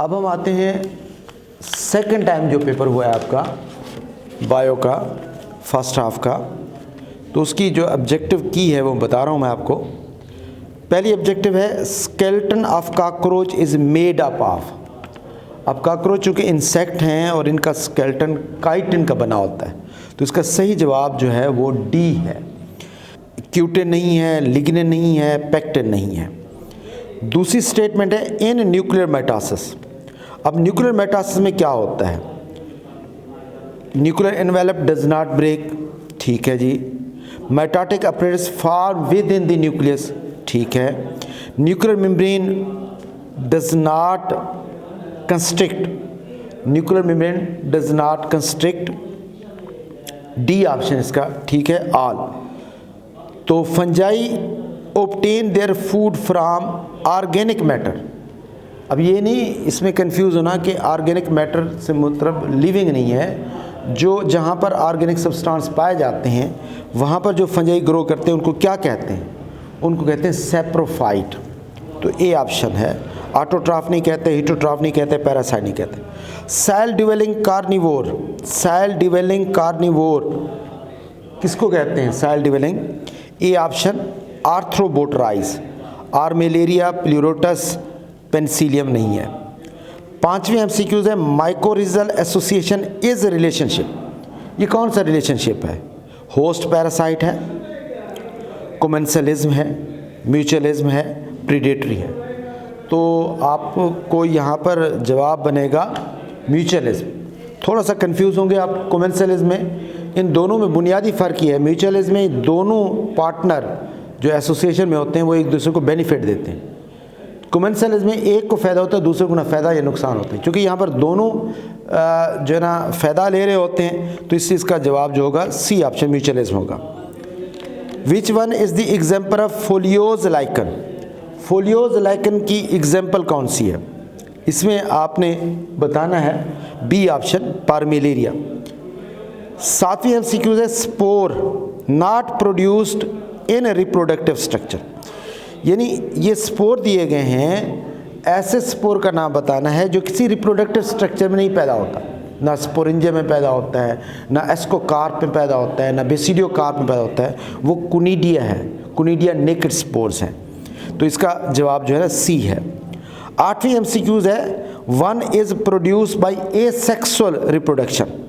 अब हम आते हैं सेकंड टाइम जो पेपर हुआ है आपका बायो का फर्स्ट हाफ का, तो उसकी जो ऑब्जेक्टिव की है वो बता रहा हूँ मैं आपको। पहली ऑब्जेक्टिव है skeleton of cockroach is made up of. अब कॉकरोच चूँकि इंसेक्ट हैं और इनका स्केलेटन काइटिन का बना होता है, तो इसका सही जवाब जो है वो डी है। क्यूटिन नहीं है, लिग्निन नहीं है, पेक्टिन नहीं है। दूसरी स्टेटमेंट है इन न्यूक्लियर मेटासिस। अब न्यूक्लियर मेटासिस में क्या होता है? Nuclear envelope does not break, ठीक है जी। Mitotic apparatus form within the nucleus, ठीक है। Nuclear membrane does not constrict, nuclear membrane does not constrict, D option इसका ठीक है, ऑल। तो fungi obtain their food from organic matter. अब ये नहीं इसमें कंफ्यूज होना कि ऑर्गेनिक मैटर से मतलब लिविंग नहीं है, जो जहाँ पर ऑर्गेनिक सब्सटेंस पाए जाते हैं वहाँ पर जो फंजाई ग्रो करते हैं उनको क्या कहते हैं? उनको कहते हैं सैप्रोफाइट। तो ए ऑप्शन है। ऑटोट्रॉफ नहीं कहते, हिटोट्रॉफ नहीं कहते, पैरासाइट नहीं कहते। Soil dwelling carnivore, soil dwelling carnivore किसको कहते हैं? Soil dwelling. A option Arthrobotrys, Armillaria, Pleurotus, Penicillium नहीं है। पांचवी एमसीक्यूज है माइकोरिजल एसोसिएशन इज रिलेशनशिप। ये कौन सा रिलेशनशिप है? होस्ट पैरासाइट है, कोमेंसलिज्म है, म्यूचुअलिज्म है, प्रीडेटरी है। तो आपको यहाँ पर जवाब बनेगा म्यूचुअलिज्म। थोड़ा सा कंफ्यूज होंगे आप कोमेंसलिज्म में। इन दोनों में बुनियादी फ़र्क ये है, म्यूचुअलिज्म में दोनों पार्टनर जो एसोसिएशन में होते हैं वो एक दूसरे को बेनिफिट देते हैं। कोमेंसलिज्म में एक को फ़ायदा होता है, दूसरे को ना फ़ायदा या नुकसान होता है। क्योंकि यहाँ पर दोनों जो है ना फ़ायदा ले रहे होते हैं, तो इस चीज़ का जवाब जो होगा सी ऑप्शन म्यूचुअलिज्म होगा। Which one is the example of foliose lichen? Foliose lichen की एग्जाम्पल कौन सी है? इसमें आपने बताना है बी ऑप्शन पार्मेलेरिया। सातवीं एमसीक्यूज है spore not produced in reproductive structure. यानी ये स्पोर दिए गए हैं, ऐसे स्पोर का नाम बताना है जो किसी रिप्रोडक्टिव स्ट्रक्चर में नहीं पैदा होता। ना स्पोरेंजिया में पैदा होता है, ना एस्कोकार्प में पैदा होता है, ना बेसिडियोकार्प में पैदा होता है। वो कुनिडिया है, कुनिडिया नेकेड स्पोर्स हैं। तो इसका जवाब जो है ना सी है। आठवीं एमसीक्यूज है one is produce by asexual reproduction.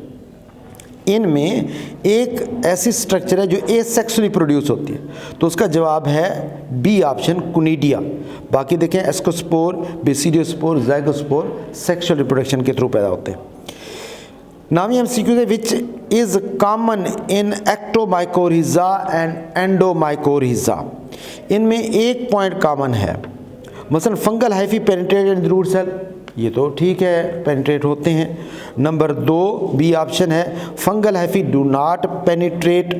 इनमें एक ऐसी स्ट्रक्चर है जो एसेक्सुअली प्रोड्यूस होती है, तो उसका जवाब है बी ऑप्शन कुनिडिया। बाकी देखें ascospore, basidiospore, zygospore sexual reproduction के थ्रू पैदा होते हैं। नामी एमसीक्यूज है which is common in ectomycorrhiza and endomycorrhiza. इनमें एक पॉइंट कॉमन है, मसलन fungal hyphae penetrate in root cell, ये तो ठीक है पेनिट्रेट होते हैं। नंबर 2 बी ऑप्शन है fungal hyphae do not penetrate,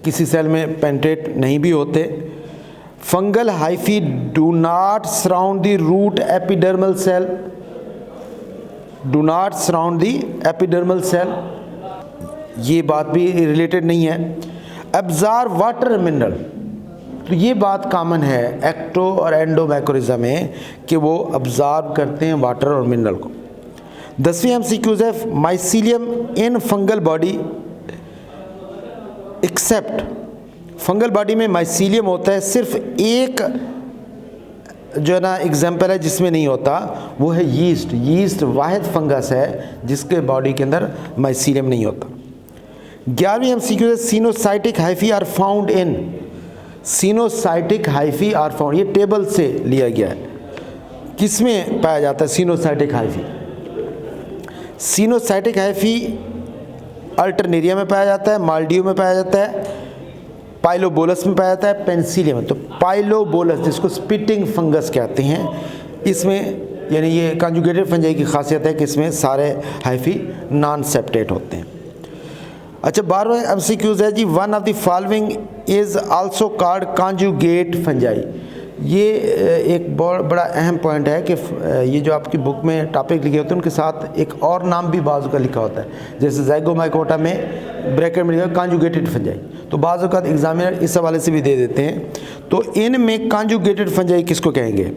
किसी सेल में पेनिट्रेट नहीं भी होते। Fungal hyphae do not surround the root epidermal cell, do not surround the epidermal cell, ये बात भी रिलेटेड नहीं है। एब्जॉर्ब वाटर मिनरल, तो ये बात कॉमन है एक्टो और एंडोमाइकोरिजा में कि वो अब्जॉर्ब करते हैं वाटर और मिनरल को। 10वीं एमसीक्यूज है mycelium in fungal body except. Fungal body में माइसीलियम होता है, सिर्फ एक जो है ना एग्जाम्पल है जिसमें नहीं होता, वो है यीस्ट। यीस्ट वाहिद फंगस है जिसके बॉडी के अंदर माइसीलियम नहीं होता। 11वीं एमसीक्यू है coenocytic hyphae are found in. Coenocytic hyphae are found, ये टेबल से लिया गया है। किस में पाया जाता है coenocytic hyphae? Coenocytic hyphae Alternaria में पाया जाता है, माल्डियो में पाया जाता है, पाइलोबोलस में पाया जाता है, पेनिसिलियम में। तो पाइलोबोलस जिसको स्पिटिंग फंगस कहते हैं, इसमें यानी ये कॉन्जुगेटेड फंजाई की खासियत है कि इसमें सारे हाइफी नॉन सेप्टेट होते हैं। अच्छा 12वां एमसीक्यूज है जी one of the following is also called conjugate fungi. ये एक बहुत बड़ा अहम पॉइंट है कि ये जो आपकी बुक में टॉपिक लिखे होते हैं उनके साथ एक और नाम भी बाज़ का लिखा होता है। जैसे ज़ाइगोमाइकोटा में ब्रैकेट में लिखा कॉन्जुगेटेड फंजाई, तो बाज़ का एग्जामिनर इस हवाले से भी दे देते हैं। तो इनमें कॉन्जुगेटेड फंजाई किसको कहेंगे?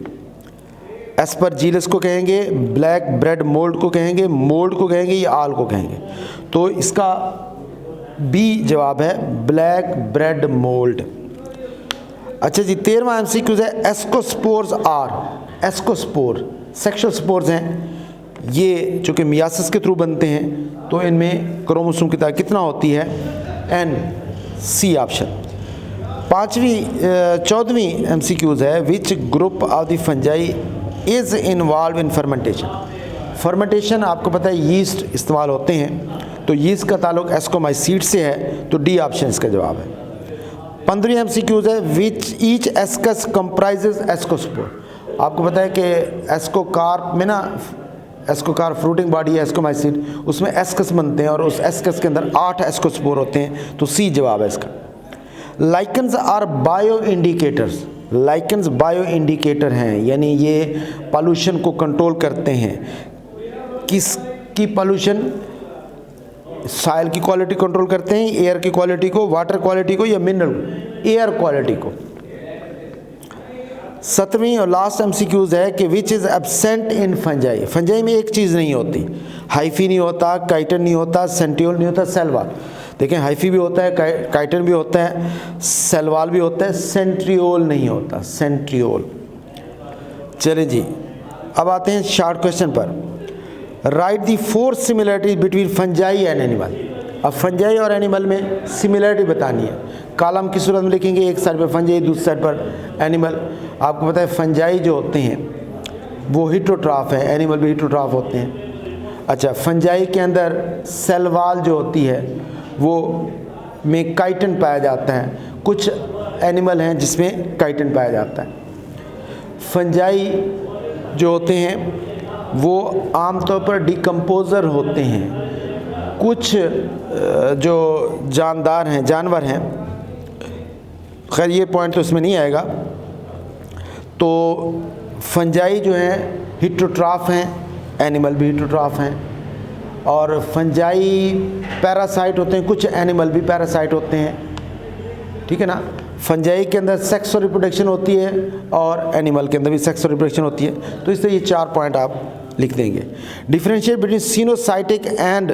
एस्परजिलस को कहेंगे, ब्लैक ब्रेड मोल्ड को कहेंगे, मोल्ड को कहेंगे या आल को कहेंगे? तो इसका बी जवाब है ब्लैक ब्रेड मोल्ड। अच्छा जी, 13वां एमसीक्यूज है ascospores are. Ascospore sexual spores हैं, ये चूँकि मियासिस के थ्रू बनते हैं तो इनमें क्रोमोसोम की तादाद कितना होती है? एन, सी ऑप्शन। 14वीं एमसीक्यूज है which group of the fungi is involve in fermentation. Fermentation आपको पता है यीस्ट इस्तेमाल होते हैं, तो यीस्ट का ताल्लुक एस्कोमाइसीड से है, तो डी ऑप्शन इसका जवाब है। 15वीं एमसीक्यूज है which each ascus comprises ascospore. आपको पता है कि एस्कोकार्प में ना, एस्कोकार्प फ्रूटिंग बॉडी है एस्कोमाइसीड, उसमें एस्कस बनते हैं और उस एस्कस के अंदर 8 एस्कोस्पोर होते हैं, तो सी जवाब है इसका। Lichens are bio indicators. Lichens bio indicator हैं, यानी ये पॉल्यूशन को कंट्रोल करते हैं। किसकी पॉल्यूशन? सॉइल की क्वालिटी कंट्रोल करते हैं, एयर की क्वालिटी को, वाटर क्वालिटी को या मिनरल एयर क्वालिटी को। 7वीं और लास्ट एमसीक्यूज है कि which is absent in fungi. Fungi में एक चीज़ नहीं होती, हाइफी नहीं होता, काइटन नहीं होता, सेंट्रियोल नहीं होता, सेलवाल। देखें, हाइफी भी होता है, काइटन भी होता है, सेलवाल भी होता है, सेंट्रियोल नहीं होता, सेंट्रियोल। चलें जी, अब आते हैं शॉर्ट क्वेश्चन पर। Right the 4 similarities between fungi and animal. अब फंजाई और एनिमल में सिमिलरिटी बतानी है, कॉलम की सूरत में लिखेंगे, एक साइड पर फंजाई, दूसरी साइड पर एनिमल। आपको पता है फंजाई जो होते हैं वो हिट्रोट्राफ है, एनिमल भी हिट्रोट्राफ होते हैं। अच्छा, फंजाई के अंदर सेलवाल जो होती है वो में काइटन पाया जाता है, कुछ एनिमल हैं जिसमें काइटन पाया जाता है। फंजाई जो होते हैं वो आमतौर पर डिकम्पोज़र होते हैं। कुछ जो जानदार हैं, जानवर हैं, खैर ये पॉइंट तो इसमें नहीं आएगा। तो फंजाई जो हैं हिट्रोट्राफ हैं, एनिमल भी हिट्रोट्राफ हैं। और फंजाई पैरासाइट होते हैं, कुछ एनिमल भी पैरासाइट होते हैं, ठीक है ना। फंजाई के अंदर सेक्स और रिप्रोडक्शन होती है और एनिमल के अंदर भी सेक्स और रिप्रोडक्शन होती है। तो इससे ये 4 पॉइंट आप लिख देंगे। Differentiate between coenocytic and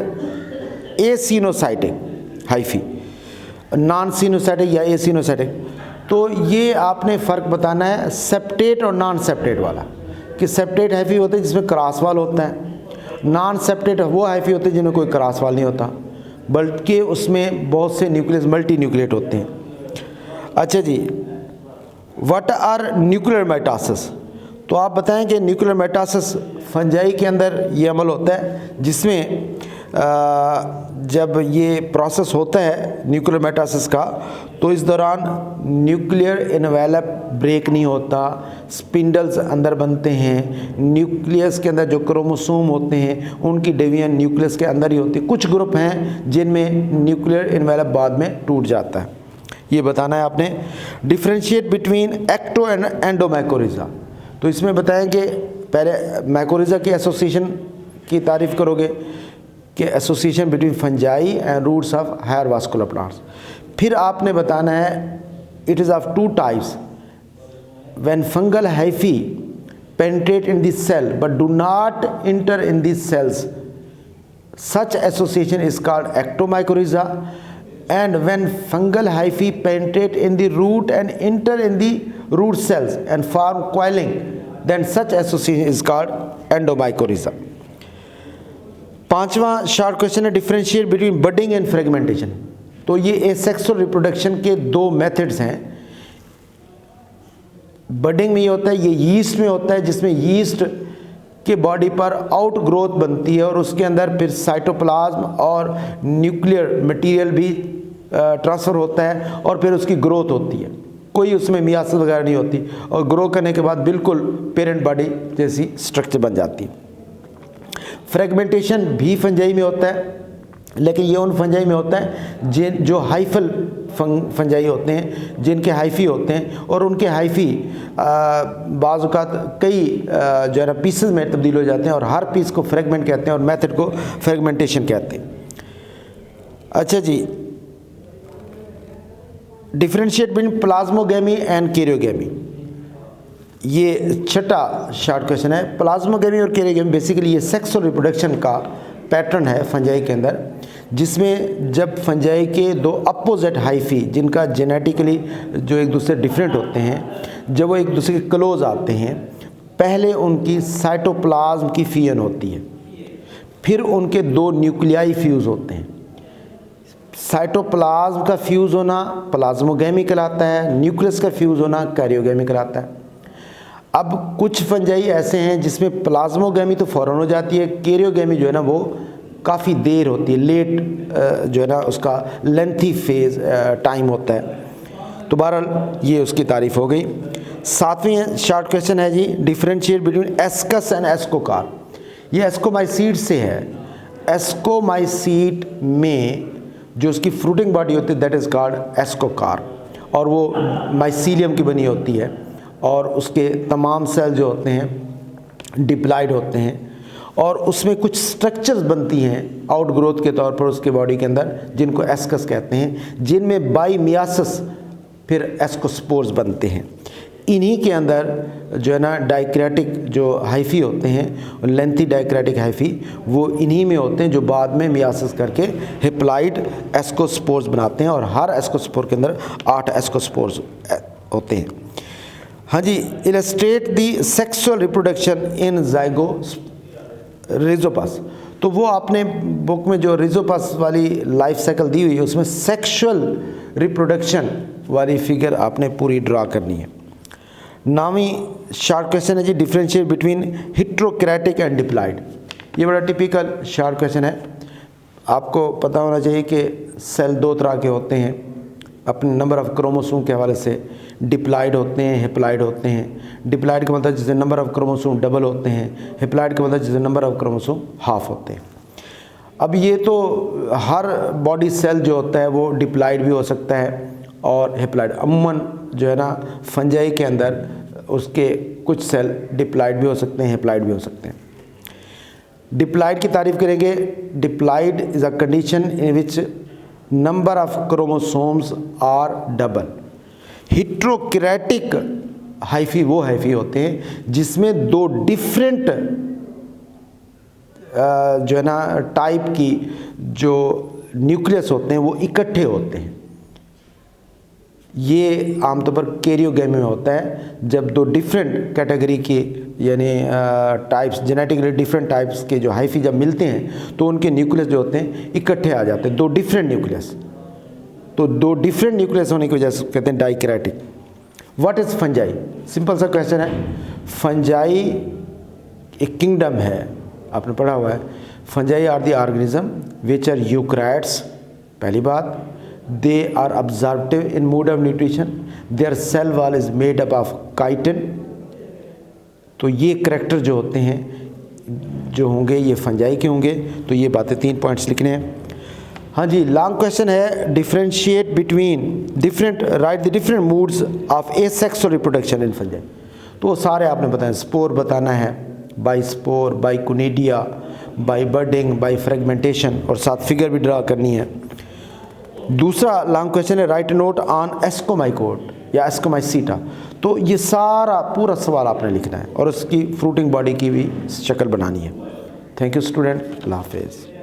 acoenocytic hyphae, non coenocytic या एसिनोसाइटिक। तो ये आपने फ़र्क बताना है सेप्टेट और नॉन सेप्टेट वाला, कि सेप्टेट हाइफी होते हैं जिसमें क्रॉसवाल होता है, नॉन सेप्टेट वो हाइफी होते हैं जिनमें कोई क्रॉसवाल नहीं होता, बल्कि उसमें बहुत से न्यूक्लियस मल्टी न्यूक्लिएट होते हैं। अच्छा जी, व्हाट आर न्यूक्लियर माइटोसिस। तो आप बताएं कि न्यूक्लियर माइटोसिस फंजाई के अंदर ये अमल होता है जिसमें जब ये प्रोसेस होता है न्यूक्लियर माइटोसिस का, तो इस दौरान न्यूक्लियर एनवेलप ब्रेक नहीं होता, स्पिंडल्स अंदर बनते हैं, न्यूक्लियस के अंदर जो क्रोमोसोम होते हैं उनकी डिवीजन न्यूक्लियस के अंदर ही होती है। कुछ ग्रुप हैं जिनमें न्यूक्लियर एनवेलप बाद में टूट जाता है, ये बताना है आपने। Differentiate between ecto and endomycorrhiza. तो इसमें बताएंगे, पहले माइकोरिजा की एसोसिएशन की तारीफ़ करोगे कि association between fungi and roots of higher vascular plants. फिर आपने बताना है it is of 2 types, when fungal hyphae penetrate in this cell but do not enter in this cells, such association is called ectomycorrhiza. And when fungal hyphae penetrate in the root and enter in the root cells and form coiling, then such association is called endomycorrhiza. 5वां short question है differentiate between budding and fragmentation. तो ये asexual reproduction के 2 methods हैं। Budding में ये होता है, ये यीस्ट में होता है जिसमें यीस्ट के बॉडी पर आउट ग्रोथ बनती है और उसके अंदर फिर साइटोप्लाज्म और न्यूक्लियर मटेरियल भी ट्रांसफ़र होता है और फिर उसकी ग्रोथ होती है, कोई उसमें मियासिस वगैरह नहीं होती, और ग्रो करने के बाद बिल्कुल पेरेंट बॉडी जैसी स्ट्रक्चर बन जाती है। फ्रेगमेंटेशन भी फंजाई में होता है, लेकिन ये उन फंजाई में होता है जो हाइफल फंजाई होते हैं, जिनके हाइफी होते हैं और उनके हाइफी बाज़ औक़ात कई जो है ना पीसेस में तब्दील हो जाते हैं और हर पीस को फ्रेगमेंट कहते हैं और मेथड को फ्रेगमेंटेशन कहते हैं। अच्छा जी, differentiate between plasmogamy and karyogamy. ये छठा शॉर्ट क्वेश्चन है, प्लाज्मोगेमी और कैरियोगेमी बेसिकली ये सेक्सुअल रिप्रोडक्शन का पैटर्न है फंजाई के अंदर, जिसमें जब फंजाई के दो अपोजिट हाइफी जिनका जेनेटिकली जो एक दूसरे डिफरेंट होते हैं, जब वो एक दूसरे के क्लोज आते हैं, पहले उनकी साइटोप्लाज्म की फ्यूजन होती है, फिर उनके दो न्यूक्लियाई फ्यूज़ होते हैं। साइटोप्लाज्म का फ्यूज़ होना प्लाज्मोगेमी कहलाता है, न्यूक्लियस का फ्यूज़ होना कैरियोगेमी कहलाता है। अब कुछ फंजाई ऐसे हैं जिसमें प्लाज्मोगेमी तो फ़ौरन हो जाती है, कैरियोगेमी जो है ना वो काफ़ी देर होती है, लेट जो है ना उसका लेंथी फेज टाइम होता है। तो बहरहाल ये उसकी तारीफ़ हो गई। सातवीं शॉर्ट क्वेश्चन है जी, डिफरेंशिएट बिटवीन एस्कस एंड एस्कोकार। ये एस्कोमाइसीट से है। एस्कोमाइसीट में जो उसकी फ्रूटिंग बॉडी होती है दैट इज़ कॉल्ड एस्कोकार, और वो माइसीलियम की बनी होती है, और उसके तमाम सेल जो होते हैं डिप्लॉयड होते हैं, और उसमें कुछ स्ट्रक्चर्स बनती हैं आउटग्रोथ के तौर पर उसके बॉडी के अंदर, जिनको एस्कस कहते हैं, जिनमें बाई मियासिस फिर एस्कोस्पोर्स बनते हैं। इन्हीं के अंदर जो है ना डाइक्रेटिक जो हाइफी होते हैं, लेंथी डाइक्रेटिक हाइफी, वो इन्हीं में होते हैं जो बाद में मियासिस करके हिप्लॉइड एस्कोस्पोर्स बनाते हैं, और हर एस्कोस्पोर के अंदर 8 एस्कोस्पोर्स होते हैं। हाँ जी, illustrate the sexual reproduction in zygo Rhizopus. तो वो आपने बुक में जो रिजोपस वाली लाइफ साइकिल दी हुई है उसमें सेक्सुअल रिप्रोडक्शन वाली फिगर आपने पूरी ड्रा करनी है। नामी शॉर्ट क्वेश्चन है जी, डिफरेंशिएट बिटवीन हिट्रोकैरेटिक एंड डिप्लॉयड। ये बड़ा टिपिकल शॉर्ट क्वेश्चन है। आपको पता होना चाहिए कि सेल दो तरह के होते हैं अपने नंबर ऑफ़ क्रोमोसोम के हवाले से, डिप्लॉयड होते हैं, हिप्लॉयड होते हैं। डिप्लॉयड का मतलब जिससे नंबर ऑफ़ क्रोमोसोम डबल होते हैं, हिप्लॉयड का मतलब जिससे नंबर ऑफ़ क्रोमोसोम हाफ होते हैं। अब ये तो हर बॉडी सेल जो होता है वो डिप्लॉयड भी हो सकता है और हिप्लॉयड। अमूमन जो है ना फंजाई के अंदर उसके कुछ सेल डिप्लॉयड भी हो सकते हैं, हिप्लॉयड भी हो सकते हैं। डिप्लॉयड की तारीफ करेंगे। Diploid is a condition in which number of chromosomes are double. Heterokaryotic hyphae वो हाइफी होते हैं जिसमें दो डिफरेंट जो है ना टाइप की जो न्यूक्लियस होते हैं वो इकट्ठे होते हैं। ये आमतौर पर कैरियोगेमी में होता है, जब दो डिफरेंट कैटेगरी के यानी टाइप्स, जेनेटिकली डिफरेंट टाइप्स के जो हाइफी जब मिलते हैं तो उनके न्यूक्लियस जो होते हैं इकट्ठे आ जाते हैं, दो डिफरेंट न्यूक्लियस। तो दो डिफरेंट न्यूक्लियस होने की वजह से कहते हैं dikaryotic. What is fungi? Simple सा क्वेश्चन है। फंजाई एक किंगडम है, आपने पढ़ा हुआ है। Fungi are the organism which are eukaryotes. पहली बात, they are absorptive in mode of nutrition, their cell wall is made up of chitin। तो ये करैक्टर जो होते हैं जो होंगे ये फंजाई के होंगे। तो ये बातें 3 पॉइंट्स लिखने हैं। हाँ जी, लॉन्ग क्वेश्चन है, differentiate between different, write the different modes of asexual reproduction in fungi. तो वो सारे आपने बताया, स्पोर बताना है, by spore, by conidia, by budding, by fragmentation, और साथ फिगर भी ड्रा करनी है। दूसरा लॉन्ग क्वेश्चन है, राइट नोट ऑन एस्कोमाइकोट या एस्कोमाइसीटा। तो ये सारा पूरा सवाल आपने लिखना है और उसकी फ्रूटिंग बॉडी की भी शक्ल बनानी है। थैंक यू स्टूडेंट, अल्लाह हाफिज़।